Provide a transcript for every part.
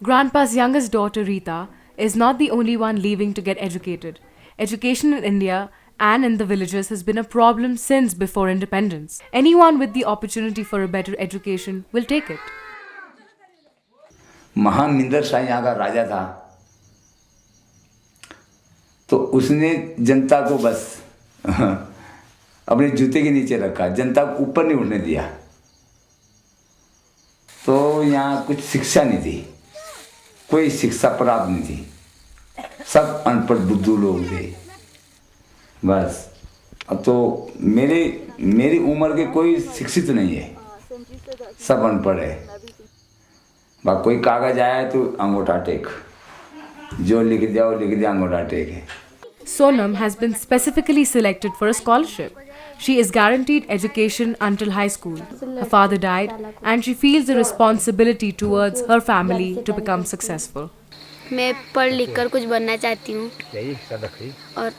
Grandpa's youngest daughter, Rita, is not the only one leaving to get educated. Education in India and in the villages has been a problem since before independence. Anyone with the opportunity for a better education will take it. महामिंदर Shah यहाँ का राजा था, तो उसने जनता को बस अपने जूते के नीचे रखा, जनता को ऊपर नहीं उठने दिया। तो यहाँ कुछ शिक्षा नहीं थी, कोई शिक्षा प्राप्त नहीं थी, सब अनपढ़ बुद्धू लोग थे बस। अब तो मेरी उम्र के कोई शिक्षित नहीं है, सब अनपढ़ है। बस कोई कागज आया तो अंगूठा टेक, जो लिख दिया अंगूठा टेक है। Sonam has been specifically selected for a scholarship. She is guaranteed education until high school. Her father died and she feels a responsibility towards her family to become successful. मैं पढ़ लिख कर कुछ बनना चाहती हूँ और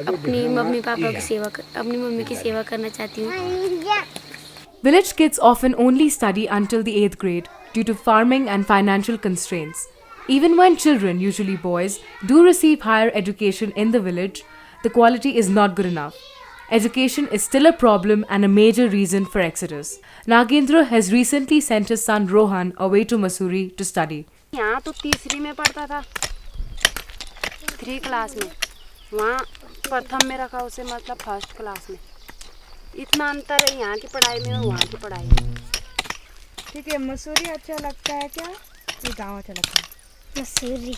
अपनी मम्मी की सेवा करना चाहती हूँ। Village kids often only study until the 8th grade due to farming and financial constraints. Even when children, usually boys, do receive higher education in the village, the quality is not good enough. Education is still a problem and a major reason for exodus. Nagendra has recently sent his son Rohan away to Mussoorie to study. यहाँ तो तीसरी में पढ़ता था, 3 class में, वहाँ प्रथम में रखा उसे, मतलब फर्स्ट क्लास में। इतना अंतर है यहाँ की पढ़ाई में और वहाँ की पढ़ाई में। ठीक है, मसूरी अच्छा लगता है क्या, ये गाँव अच्छा लगता है? Mussoorie.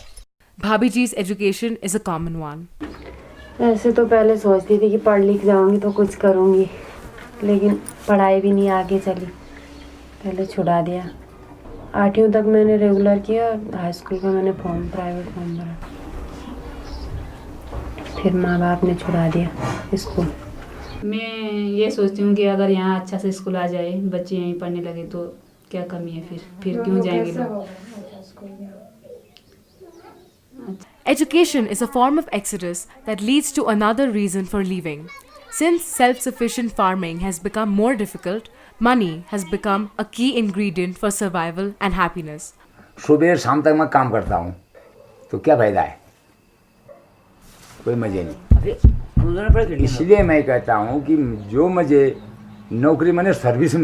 Bhabhi ji's education is a common one. ऐसे तो पहले सोचती थी कि पढ़ लिख जाऊंगी तो कुछ करूंगी, लेकिन पढ़ाई भी नहीं आगे चली, पहले छुड़ा दिया। 8वीं तक मैंने रेगुलर किया, हाई स्कूल का मैंने प्राइवेट फॉर्म भरा, फिर माँ बाप ने छुड़ा दिया स्कूल। मैं ये सोचती हूँ कि अगर यहाँ अच्छा से स्कूल आ जाए, बच्चे यहीं पढ़ने लगे तो क्या कमी है, फिर क्यों जाएंगे लोग। Education is a form of exodus that leads to another reason for leaving. Since self-sufficient farming has become more difficult, money has become a key ingredient for survival and happiness. सुबह शाम तक मैं काम करता हूँ, तो क्या फायदा है, कोई मजे नहीं। इसलिए मैं कहता हूँ कि जो मजे नौकरी मैंने सर्विस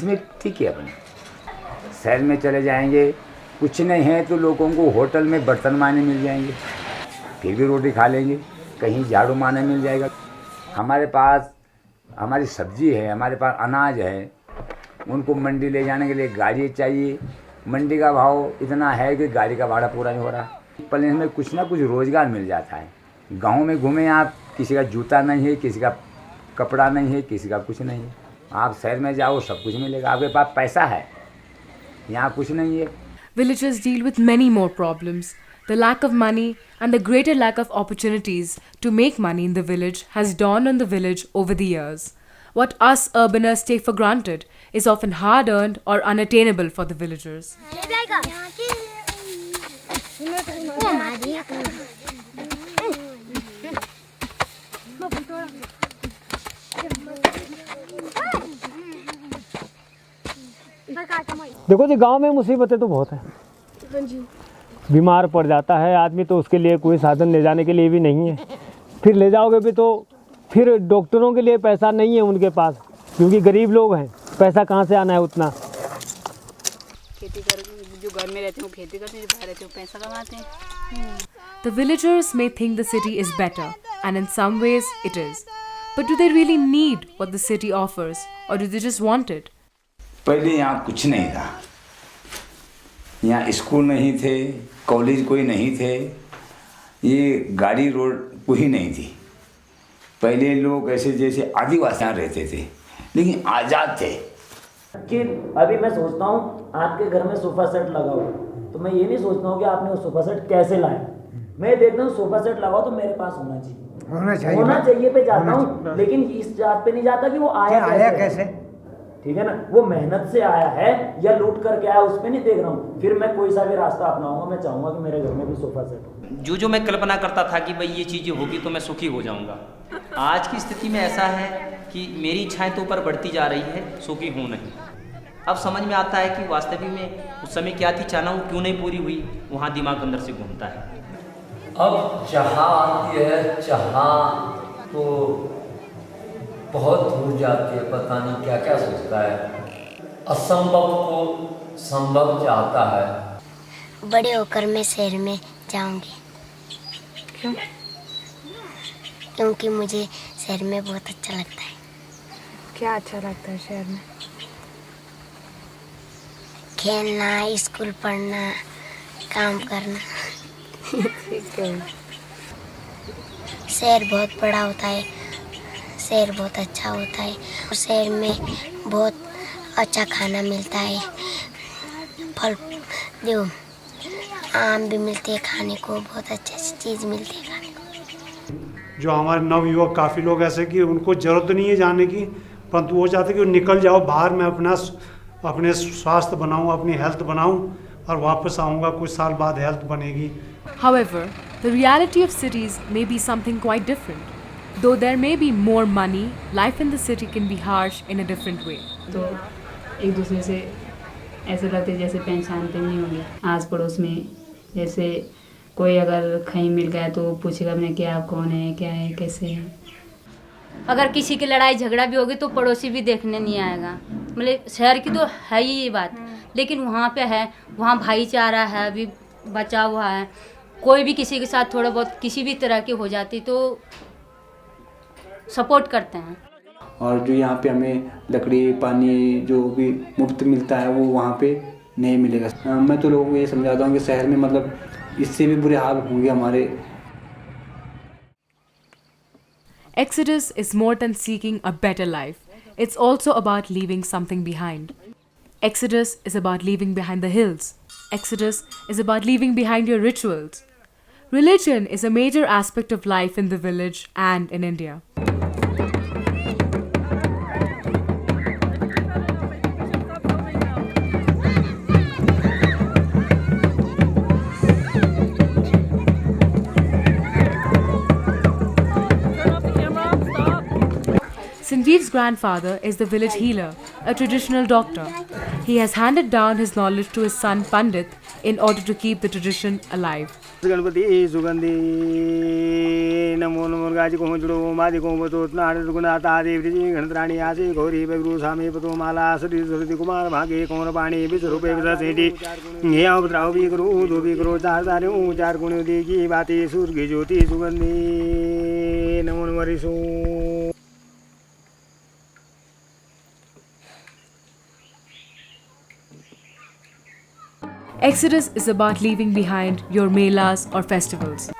में ठीक है, अपने शहर में चले जाएंगे, कुछ नहीं है तो लोगों को होटल में बर्तन मारने मिल जाएंगे, फिर भी रोटी खा लेंगे, कहीं झाड़ू मारने मिल जाएगा। हमारे पास हमारी सब्जी है, हमारे पास अनाज है, उनको मंडी ले जाने के लिए गाड़ी चाहिए। मंडी का भाव इतना है कि गाड़ी का भाड़ा पूरा नहीं हो रहा। प्लेन में कुछ ना कुछ रोज़गार मिल जाता है। गांव में घूमें आप, किसी का जूता नहीं है, किसी का कपड़ा नहीं है, किसी का कुछ नहीं है। आप शहर में जाओ सब कुछ मिलेगा, आपके पास पैसा है, यहाँ कुछ नहीं है। Villagers deal with many more problems. The lack of money and the greater lack of opportunities to make money in the village has dawned on the village over the years. What us urbaners take for granted is often hard-earned or unattainable for the villagers. देखो जी, गांव में मुसीबतें तो बहुत हैं। बीमार पड़ जाता है आदमी तो उसके लिए कोई साधन ले जाने के लिए भी नहीं है, फिर ले जाओगे भी तो फिर डॉक्टरों के लिए पैसा नहीं है उनके पास, क्योंकि गरीब लोग हैं, पैसा कहाँ से आना है उतना। खेती कर, जो घर में रहते हैं वो खेती करते हैं, जो बाहर रहते हैं वो पैसा कमाते हैं। The villagers may think the city is better, and in some ways it is. But do they really need what the city offers, or do they just want it? पहले यहाँ कुछ नहीं था, यहाँ स्कूल नहीं थे, कॉलेज कोई नहीं थे, ये गाड़ी रोड कोई नहीं थी। पहले लोग ऐसे जैसे आदिवासी रहते थे, लेकिन आज़ाद थे। कि अभी मैं सोचता हूँ आपके घर में सोफ़ा सेट लगा हो, तो मैं ये नहीं सोचता हूँ कि आपने वो सोफ़ा सेट कैसे लाए। मैं देखता हूँ सोफ़ा सेट लगाओ तो मेरे पास होना चाहिए पे जाता हूँ, लेकिन इस बात पे नहीं जाता कि वो आया कैसे। ठीक है ना, वो मेहनत से आया है या लूट करके आया, उस पर नहीं देख रहा हूँ। फिर मैं कोई सा भी रास्ता अपनाऊंगा, मैं चाहूँगा कि मेरे घर में भी सोफ़ा सेट हो। जो मैं कल्पना करता था कि भाई ये चीज़ें होगी तो मैं सुखी हो जाऊँगा, आज की स्थिति में ऐसा है कि मेरी इच्छाएं तो ऊपर बढ़ती जा रही है, सुखी हूँ नहीं। अब समझ में आता है कि वास्तविक में उस समय क्या थी चाहना, वो क्यों नहीं पूरी हुई, वहाँ दिमाग अंदर से घूमता है। अब चाह आती है, चाह तो बहुत दूर जाती है, पता नहीं क्या क्या सोचता है, असंभव को संभव चाहता है। बड़े होकर मैं शहर में जाऊंगी। क्यों? क्योंकि मुझे शहर में बहुत अच्छा लगता है। क्या अच्छा लगता है शहर में? खेलना, स्कूल पढ़ना, काम करना। ठीक है। शहर बहुत बड़ा होता है, शहर बहुत अच्छा होता है और शहर में बहुत अच्छा खाना मिलता है, फल जो आम भी मिलते हैं खाने को, बहुत अच्छी अच्छी चीज़ मिलती है खाने को। जो हमारे नवयुवक काफ़ी लोग ऐसे कि उनको ज़रूरत नहीं है जाने की, परंतु वो चाहते कि निकल जाओ बाहर, मैं अपने स्वास्थ्य बनाऊं, अपनी हेल्थ बनाऊं और वापस आऊंगा, कुछ साल बाद हेल्थ बनेगी। However, the reality of cities may be something quite different. Though there may be more money, life in the city can be harsh in a different way. तो एक दूसरे से ऐसे लगते जैसे पहचानते नहीं होंगे। आस पड़ोस में जैसे कोई अगर कहीं मिल गया तो पूछेगा मैंने क्या कौन है, क्या है, कैसे है। अगर किसी की लड़ाई झगड़ा भी होगी तो पड़ोसी भी देखने नहीं आएगा। मतलब शहर की तो है ही ये बात, लेकिन वहाँ पे है, वहाँ भाईचारा है, अभी बचा हुआ है। कोई भी किसी के साथ थोड़ा बहुत किसी भी तरह की हो जाती तो सपोर्ट करते हैं। और जो यहाँ पे हमें लकड़ी पानी जो भी मुफ्त मिलता है वो वहाँ पे नहीं मिलेगा। मैं तो लोगों को ये समझाता हूँ कि शहर में मतलब इससे भी बुरे हाल होंगे हमारे। Exodus is more than seeking a better life. It's also about leaving something behind. Exodus is about leaving behind the hills. Exodus is about leaving behind your rituals. Religion is a major aspect of life in the village and in India. Sanjeev's grandfather is the village healer, a traditional doctor. He has handed down his knowledge to his son Pandit in order to keep the tradition alive. Ganpati सुगंधि Namo Namo गाजी को जुड़ो मादि को बतोत नारद गुणाता देवी गणत्राणी आसे गौरी बगरू सामे पतो माला सरी सरस्वती कुमार भागे कौन पाणी विश्वरूपे विदसेटी ये अवत्राव भी करो दो भी करो चार तारे ऊ चार गुण देखी बातें सूर्य ज्योति सुगंधि Namo Namo रिसो। Exodus is about leaving behind your melas or festivals.